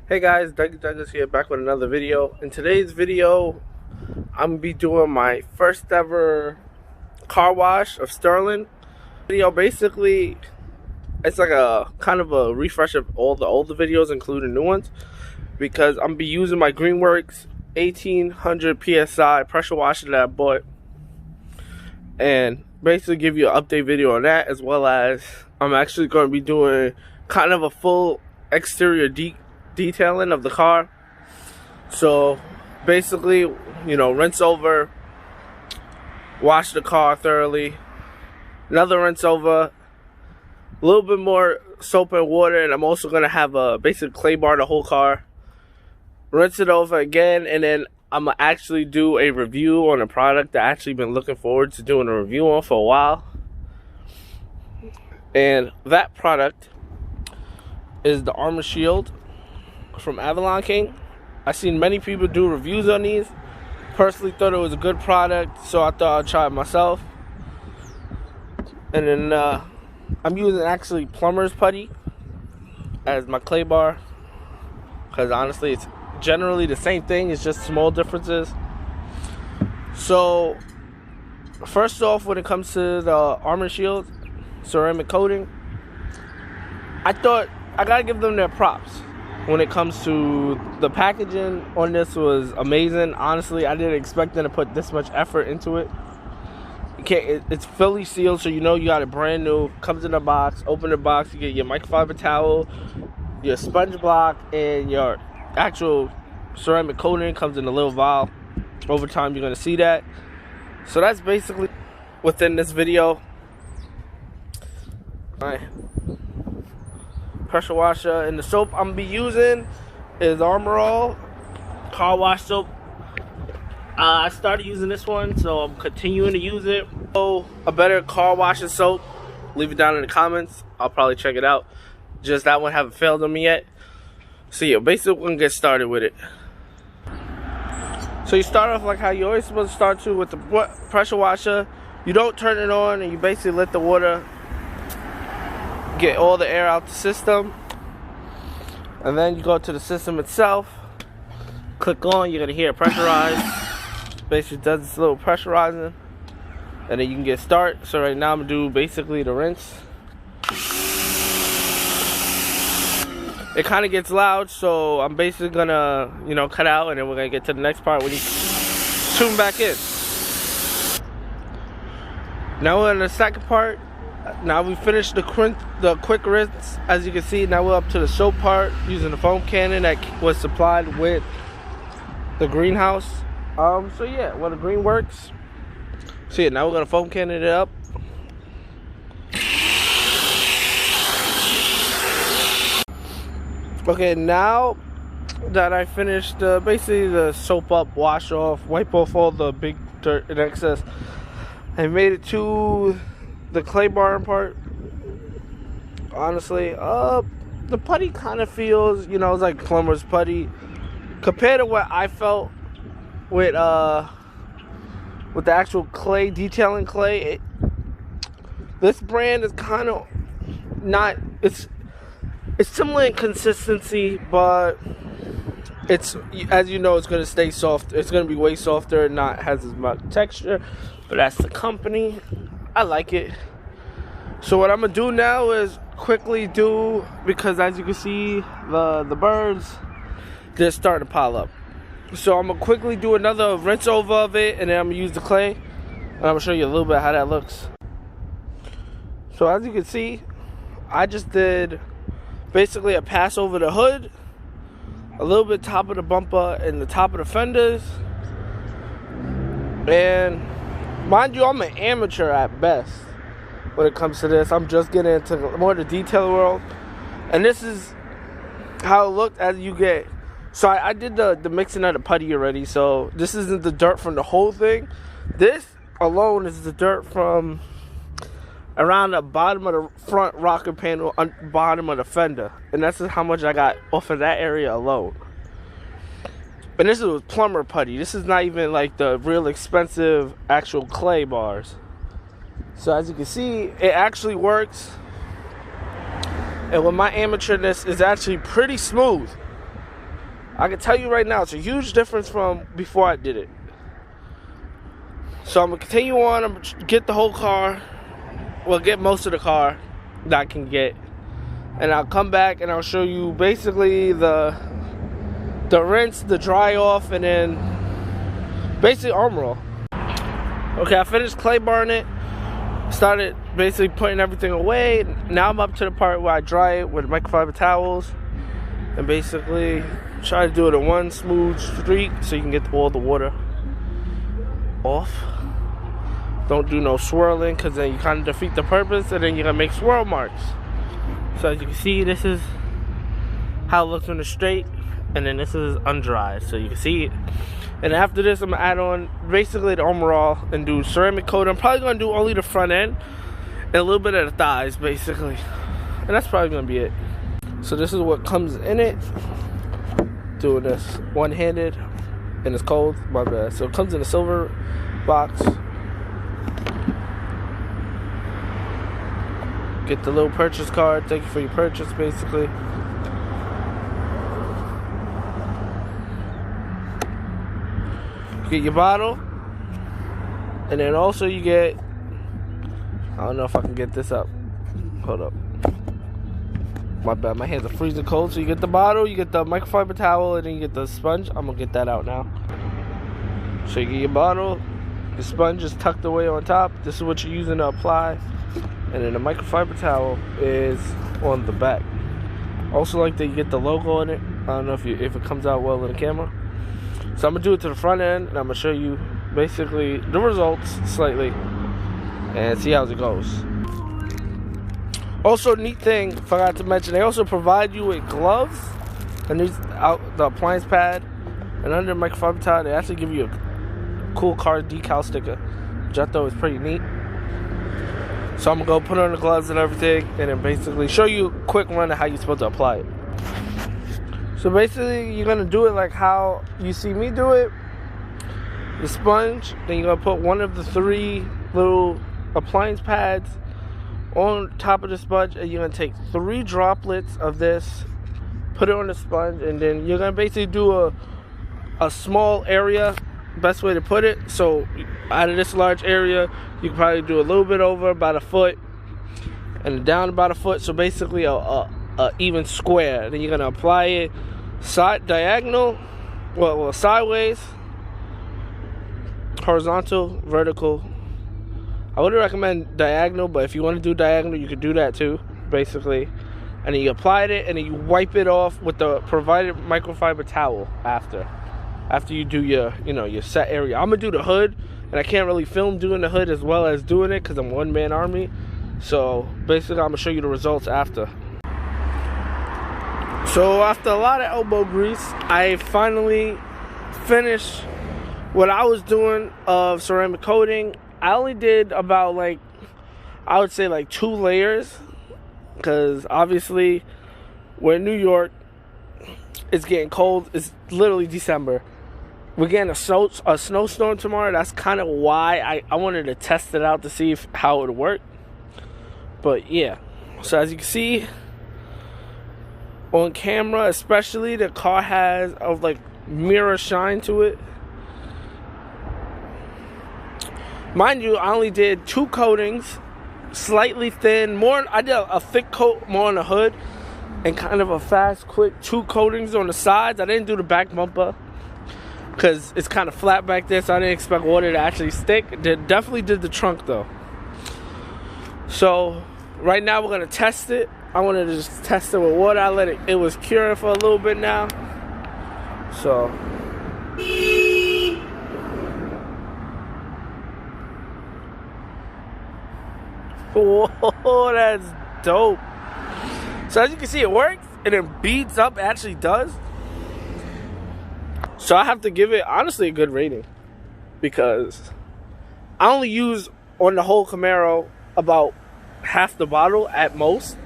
Hey guys, Douglas here, back with another video. In today's video, I'm gonna be doing my first ever car wash of Sterling. Video basically, it's like a kind of a refresh of all the older videos, including new ones, because I'm gonna be using my Greenworks 1800 PSI pressure washer that I bought, and basically give you an update video on that, as well as I'm actually going to be doing kind of a full exterior detailing of the car. So basically, you know, rinse over, wash the car thoroughly, another rinse over, a little bit more soap and water, and I'm also going to have a basic clay bar the whole car, rinse it over again, and then I'm going to actually do a review on a product that I've actually been looking forward to doing a review on for a while. And that product is the Armor Shield from AvalonKing. I've seen many people do reviews on these. Personally thought it was a good product, so I thought I'd try it myself. And then I'm using actually plumber's putty as my clay bar, because honestly it's generally the same thing, it's just small differences. So first off, when it comes to the Armor Shield ceramic coating, I thought I gotta give them their props. When it comes to the packaging on this was amazing. Honestly, I didn't expect them to put this much effort into it. It's fully sealed, so you know you got it brand new. Comes in a box. Open the box, you get your microfiber towel, your sponge block, and your actual ceramic coating comes in a little vial. Over time, you're gonna see that. So that's basically within this video. All right. Pressure washer, and the soap I'm gonna be using is Armor All car wash soap. I started using this one, so I'm continuing to use it. So a better car washing soap, leave it down in the comments. I'll probably check it out. Just that one haven't failed on me yet. So yeah, basically we're gonna get started with it. So you start off like how you always supposed to start to, with the pressure washer. You don't turn it on, and you basically let the water get all the air out the system, and then you go to the system itself, click on, you're gonna hear it pressurize. Basically does this little pressurizing, and then you can get start. So right now I'm gonna do basically the rinse. It kind of gets loud, so I'm basically gonna, you know, cut out, and then we're gonna get to the next part when you tune back in. Now we're in the second part. Now we finished the quick rinse. As you can see, now we're up to the soap part, using the foam cannon that was supplied with the greenhouse. So yeah, well, the Greenworks. So yeah, now we're gonna foam cannon it up. Okay, now that I finished basically the soap up, wash off, wipe off all the big dirt and excess, I made it to the clay bar part. Honestly, the putty kind of feels, you know, it's like plumber's putty compared to what I felt with the actual clay, detailing clay. This brand is kind of not, it's similar in consistency, but it's, as you know, it's going to stay soft. It's going to be way softer, not has as much texture, but that's the company. I like it. So what I'm gonna do now is quickly do, because as you can see, the birds, they're starting to pile up. So I'm gonna quickly do another rinse over of it, and then I'm gonna use the clay, and I'm gonna show you a little bit how that looks. So as you can see, I just did basically a pass over the hood, a little bit top of the bumper and the top of the fenders. And mind you, I'm an amateur at best when it comes to this. I'm just getting into more of the detail world, and this is how it looked as you get. So I did the mixing of the putty already, so this isn't the dirt from the whole thing. This alone is the dirt from around the bottom of the front rocker panel, bottom of the fender, and that's how much I got off of that area alone. And this is with plumber putty. This is not even like the real expensive actual clay bars. So as you can see, it actually works. And with my amateurness, it's actually pretty smooth. I can tell you right now, it's a huge difference from before I did it. So I'm going to continue on. I'm going to get the whole car. Well, get most of the car that I can get. And I'll come back and I'll show you basically the rinse, the dry off, and then basically armor all. Okay, I finished clay barring it. Started basically putting everything away. Now I'm up to the part where I dry it with microfiber towels. And basically try to do it in one smooth streak so you can get all the water off. Don't do no swirling, because then you kind of defeat the purpose, and then you're going to make swirl marks. So as you can see, this is how it looks when it's straight, and then this is undried, so you can see it. And after this, I'm going to add on basically the armor all and do ceramic coat. I'm probably going to do only the front end and a little bit of the thighs, basically. And that's probably going to be it. So this is what comes in it. Doing this one-handed, and it's cold, my bad. So it comes in a silver box. Get the little purchase card. Thank you for your purchase, basically. You get your bottle, and then also you get, I don't know if I can get this up. Hold up. My bad, my hands are freezing cold. So you get the bottle, you get the microfiber towel, and then you get the sponge. I'm gonna get that out now. So you get your bottle, the sponge is tucked away on top. This is what you're using to apply. And then the microfiber towel is on the back. Also like that you get the logo on it. I don't know if it comes out well in the camera. So I'm gonna do it to the front end, and I'm gonna show you basically the results slightly and see how it goes. Also, neat thing, forgot to mention, they also provide you with gloves and the appliance pad, and under the microfiber towel they actually give you a cool car decal sticker, which I thought was pretty neat. So I'm gonna go put on the gloves and everything, and then basically show you a quick run of how you're supposed to apply it. So basically, you're gonna do it like how you see me do it. The sponge, then you're gonna put one of the 3 little appliance pads on top of the sponge, and you're gonna take 3 droplets of this, put it on the sponge, and then you're gonna basically do a small area. Best way to put it. So out of this large area, you can probably do a little bit over about a foot, and down about a foot. So basically a even square. Then you're gonna apply it diagonal, well sideways, horizontal, vertical. I would recommend diagonal, but if you want to do diagonal, you could do that too, basically. And then you apply it, and then you wipe it off with the provided microfiber towel after you do your set area. I'm gonna do the hood, and I can't really film doing the hood as well as doing it because I'm one-man army. So basically, I'm gonna show you the results after. So after a lot of elbow grease, I finally finished what I was doing of ceramic coating. I only did about I would say 2 layers, because obviously we're in New York. It's getting cold. It's literally December. We're getting a snowstorm tomorrow. That's kind of why I wanted to test it out to see how it would work. But yeah, so as you can see on camera, especially, the car has mirror shine to it. Mind you, I only did 2 coatings, slightly thin. I did a thick coat more on the hood, and kind of a fast, quick 2 coatings on the sides. I didn't do the back bumper because it's kind of flat back there, so I didn't expect water to actually stick. Definitely did the trunk though. So right now we're gonna test it. I wanted to just test it with water. I let it was curing for a little bit now. So whoa, that's dope. So as you can see, it works, and it beads up, actually does. So I have to give it, honestly, a good rating, because I only use on the whole Camaro about half the bottle at most.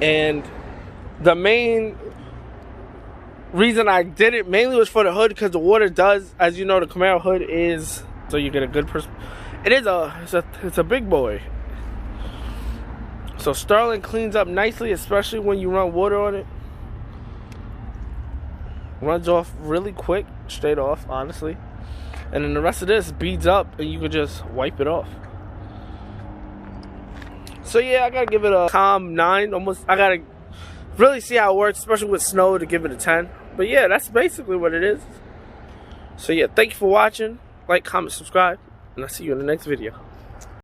And the main reason I did it mainly was for the hood, because the water does, as you know, the Camaro hood is, so you get a good it's a big boy. So Sterling cleans up nicely, especially when you run water on it. runs off really quick, straight off, honestly. And then the rest of this beads up and you can just wipe it off. So yeah, I gotta give it a calm 9. Almost, I gotta really see how it works, especially with snow, to give it a 10. But yeah, that's basically what it is. So yeah, thank you for watching. Like, comment, subscribe, and I'll see you in the next video.